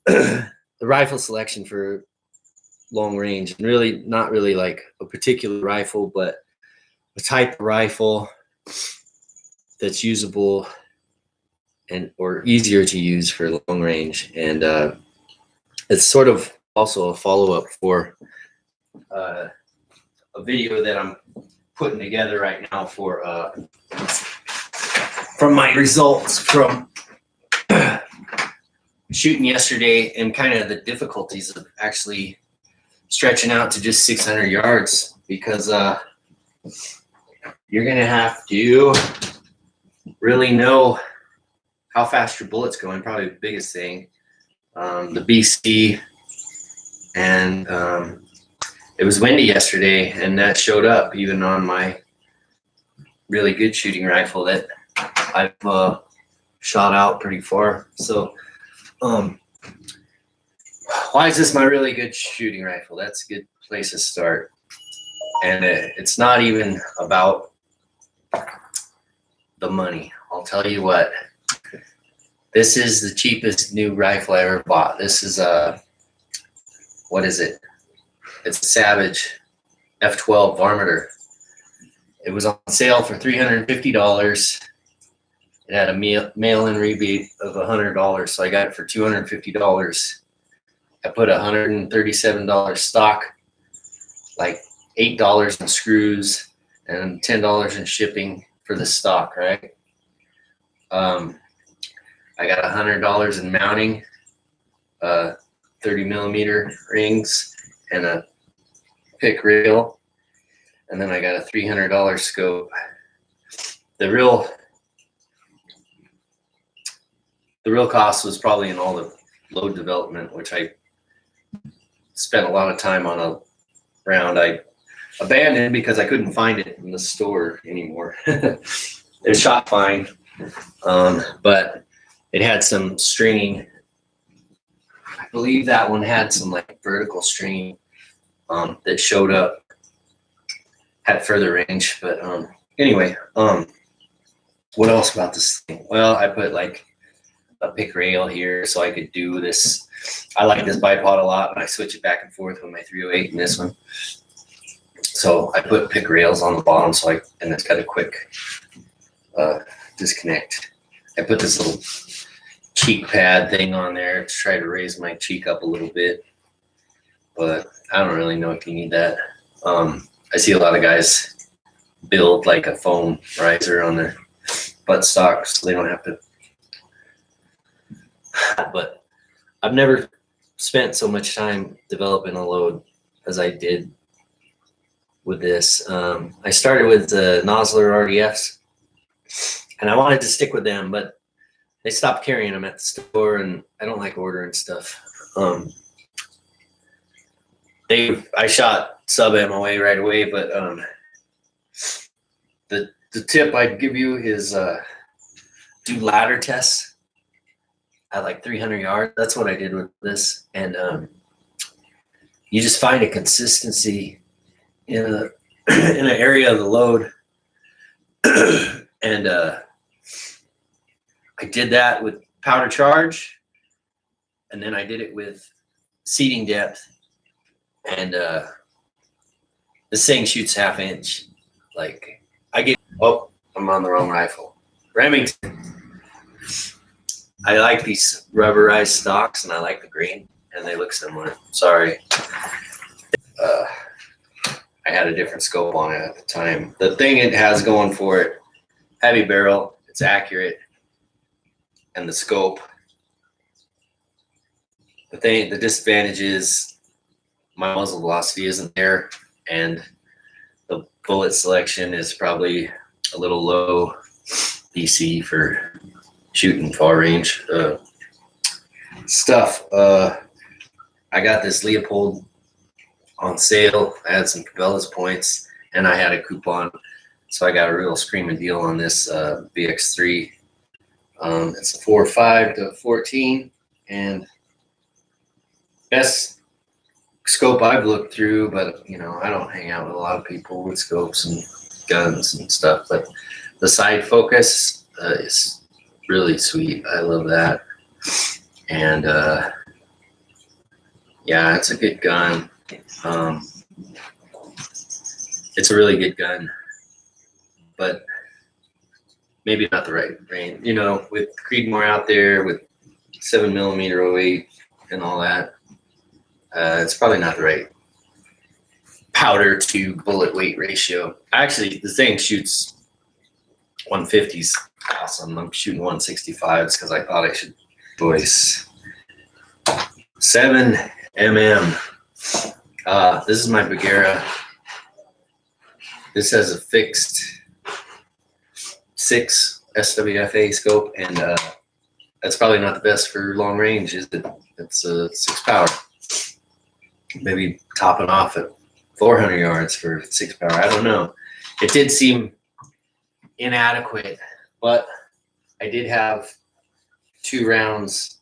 the rifle selection for long range, and really not really like a particular rifle, but a type of rifle that's usable and or easier to use for long range. And it's sort of also a follow-up for a video that I'm putting together right now for from my results from shooting yesterday, and kind of the difficulties of actually stretching out to just 600 yards, because you're gonna have to really know how fast your bullet's going. Probably the biggest thing, the BC, and it was windy yesterday, and that showed up even on my really good shooting rifle that I've shot out pretty far. So why is this my really good shooting rifle? That's a good place to start. And it's not even about the money. I'll tell you what, this is the cheapest new rifle I ever bought. This is what is it? It's a Savage F12 Varminter. It was on sale for $350. It had a mail-in rebate of $100, so I got it for $250. I put $137 stock, like $8 in screws and $10 in shipping for the stock, right? I got $100 in mounting, 30mm rings, and a pick rail, and then I got a $300 scope. The real cost was probably in all the load development, which I spent a lot of time on a round I abandoned because I couldn't find it in the store anymore. It shot fine, but it had some stringing. I believe that one had some like vertical stringing that showed up, had further range. But anyway, what else about this thing? Well, I put like a pick rail here so I could do this. I like this bipod a lot, but I switch it back and forth with my 308 and this one. So I put pick rails on the bottom, and it's got a quick disconnect. I put this little cheek pad thing on there to try to raise my cheek up a little bit, but I don't really know if you need that. I see a lot of guys build like a foam riser on their buttstock so they don't have to. But I've never spent so much time developing a load as I did with this. I started with the Nosler RDFs, and I wanted to stick with them, but they stopped carrying them at the store, and I don't like ordering stuff. I shot sub MOA right away, but the tip I'd give you is do ladder tests at like 300 yards. That's what I did with this, and you just find a consistency in an area of the load, and I did that with powder charge, and then I did it with seating depth, and this thing shoots half-inch. Like I'm on the wrong rifle. Remington. I like these rubberized stocks, and I like the green, and they look similar. Sorry. I had a different scope on it at the time. The thing it has going for it, heavy barrel, it's accurate, and the scope. The disadvantage is my muzzle velocity isn't there, and the bullet selection is probably a little low BC for shooting far range stuff. I got this Leopold on sale. I had some Cabela's points, and I had a coupon, so I got a real screaming deal on this BX3. It's a 4.5 to 14, and best scope I've looked through, but I don't hang out with a lot of people with scopes and guns and stuff, but the side focus is really sweet. I love that. And Yeah, it's a good gun. It's a really good gun, but maybe not the right range. You know, with Creedmoor out there with 7mm 08 and all that, it's probably not the right powder to bullet weight ratio. Actually, the thing shoots 150s. Awesome. I'm shooting 165s because I thought I should voice 7mm. This is my Bagheera. This has a fixed 6 SWFA scope, and that's probably not the best for long range, is it? It's a 6 power. Maybe topping off at 400 yards for 6 power. I don't know. It did seem inadequate, but I did have 2 rounds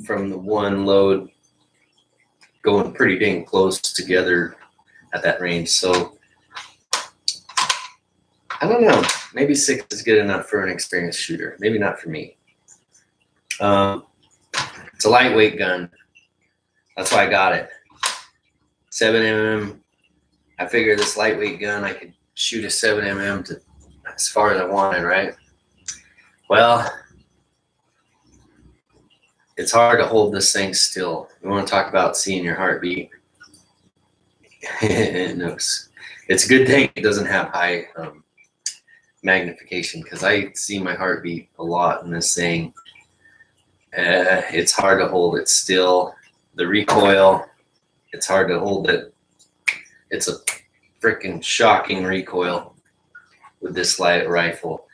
from the one load going pretty dang close together at that range. So I don't know. Maybe 6 is good enough for an experienced shooter. Maybe not for me. It's a lightweight gun. That's why I got it. 7mm. I figured this lightweight gun, I could shoot a 7mm to as far as I wanted, right? Well, it's hard to hold this thing still. You want to talk about seeing your heartbeat? It's a good thing it doesn't have high magnification, because I see my heartbeat a lot in this thing. It's hard to hold it still. The recoil, it's hard to hold it. It's a freaking shocking recoil with this light rifle.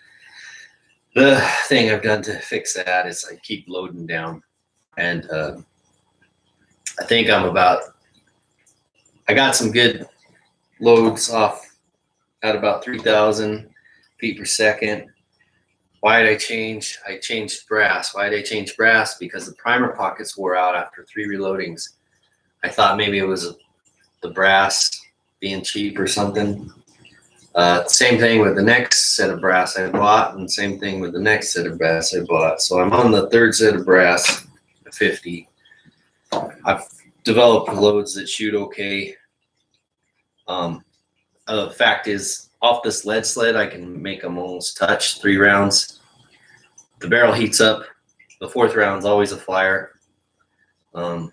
The thing I've done to fix that is I keep loading down, and I think I got some good loads off at about 3,000 feet per second. Why did I change? I changed brass. Why did I change brass? Because the primer pockets wore out after 3 reloadings. I thought maybe it was the brass being cheap or something. Same thing with the next set of brass I bought, and same thing with the next set of brass I bought. So I'm on the 3rd set of brass, 50. I've developed loads that shoot okay. The fact is, off this lead sled, I can make them almost touch 3 rounds. The barrel heats up. The 4th round's always a flyer. I'm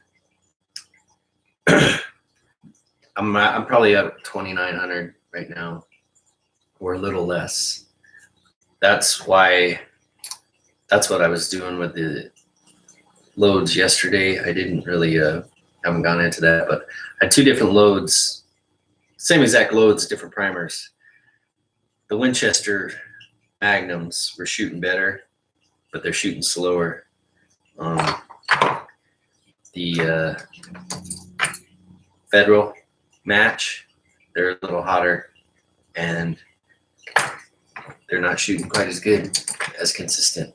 probably at 2,900 right now, or a little less. That's what I was doing with the loads yesterday. I didn't really haven't gone into that, but I had 2 different loads, same exact loads, different primers. The Winchester Magnums were shooting better, but they're shooting slower. The Federal Match, they're a little hotter, and they're not shooting quite as good, as consistent.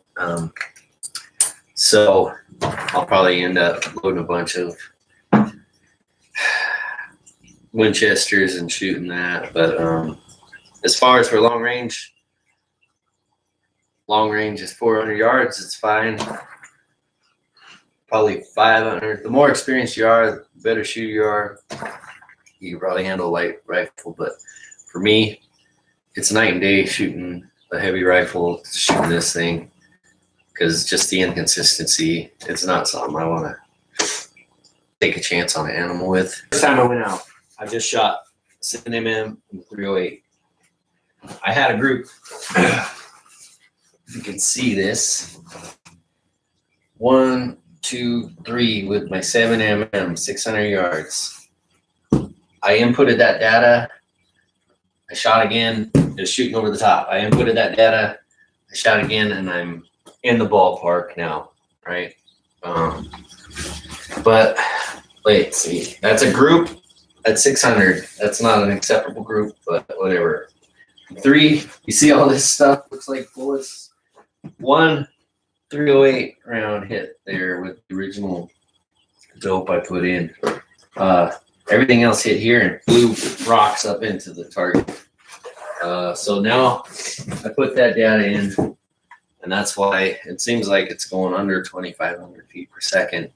So I'll probably end up loading a bunch of Winchesters and shooting that. But as far as for long range is 400 yards. It's fine. Probably 500. The more experienced you are, the better shooter you are. You can probably handle a light rifle, but for me, it's night and day shooting a heavy rifle, shooting this thing, because just the inconsistency, it's not something I want to take a chance on an animal with. First time I went out, I just shot 7mm and 308. I had a group, you can see this, 1, 2, 3 with my 7mm, 600 yards. I inputted that data. I shot again, just shooting over the top. I inputted that data. I shot again, and I'm in the ballpark now, right? But wait, see, that's a group at 600. That's not an acceptable group, but whatever. 3, you see all this stuff looks like bullets. 1 308 round hit there with the original dope I put in. Everything else hit here and blew rocks up into the target. So now I put that data in, and that's why it seems like it's going under 2,500 feet per second.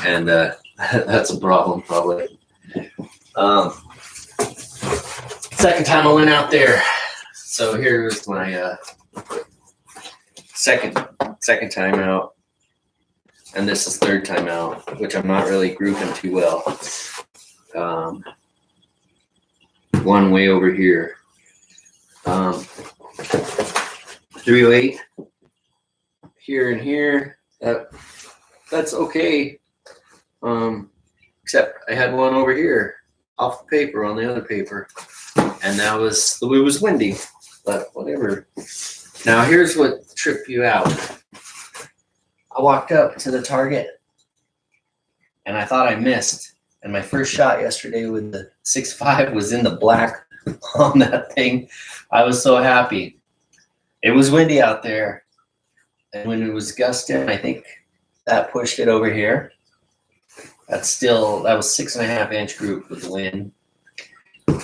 and that's a problem probably. Second time I went out there. So here's my second time out, and this is third time out, which I'm not really grouping too well. One way over here. 308 here and here. That's okay. Except I had one over here off the paper on the other paper, and it was windy, but whatever. Now here's what tripped you out. I walked up to the target and I thought I missed. And my first shot yesterday with the 6.5 was in the black on that thing. I was so happy. It was windy out there. And when it was gusting, I think that pushed it over here. That was 6.5 inch group with the wind.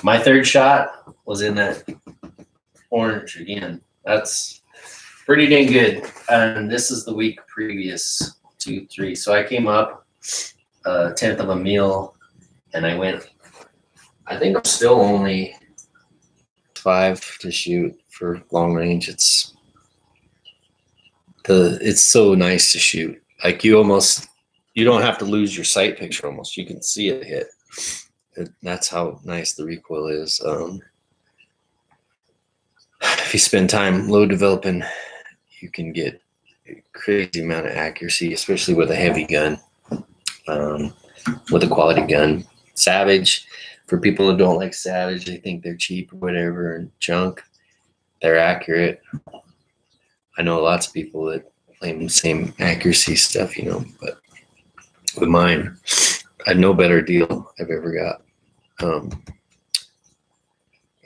My third shot was in that orange again. That's pretty dang good. And this is the week previous, 2, 3. So I came up a 1/10 of a meal, and I think I'm still only 5 to shoot for long range. It's so nice to shoot. Like you don't have to lose your sight picture almost. You can see it hit. That's how nice the recoil is. If you spend time load developing, you can get a crazy amount of accuracy, especially with a heavy gun, with a quality gun. Savage, for people who don't like Savage, they think they're cheap or whatever and junk. They're accurate. I know lots of people that claim the same accuracy stuff, but with mine, I had no better deal I've ever got.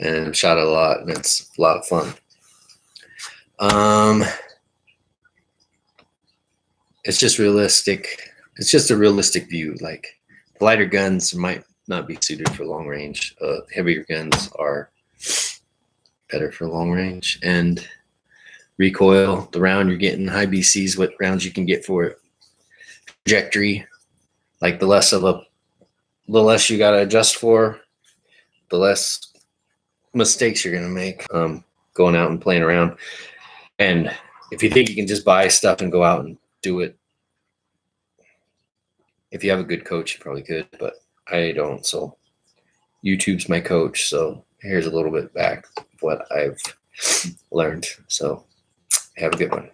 And I've shot it a lot, and it's a lot of fun. It's just realistic. It's just a realistic view. Like lighter guns might not be suited for long range. Heavier guns are better for long range. And recoil, the round you're getting, high BCs, what rounds you can get for it. Trajectory, like the less you got to adjust for, the less mistakes you're going to make going out and playing around. And if you think you can just buy stuff and go out and do it, if you have a good coach, you probably could, but I don't. So YouTube's my coach. So here's a little bit back of what I've learned. So have a good one.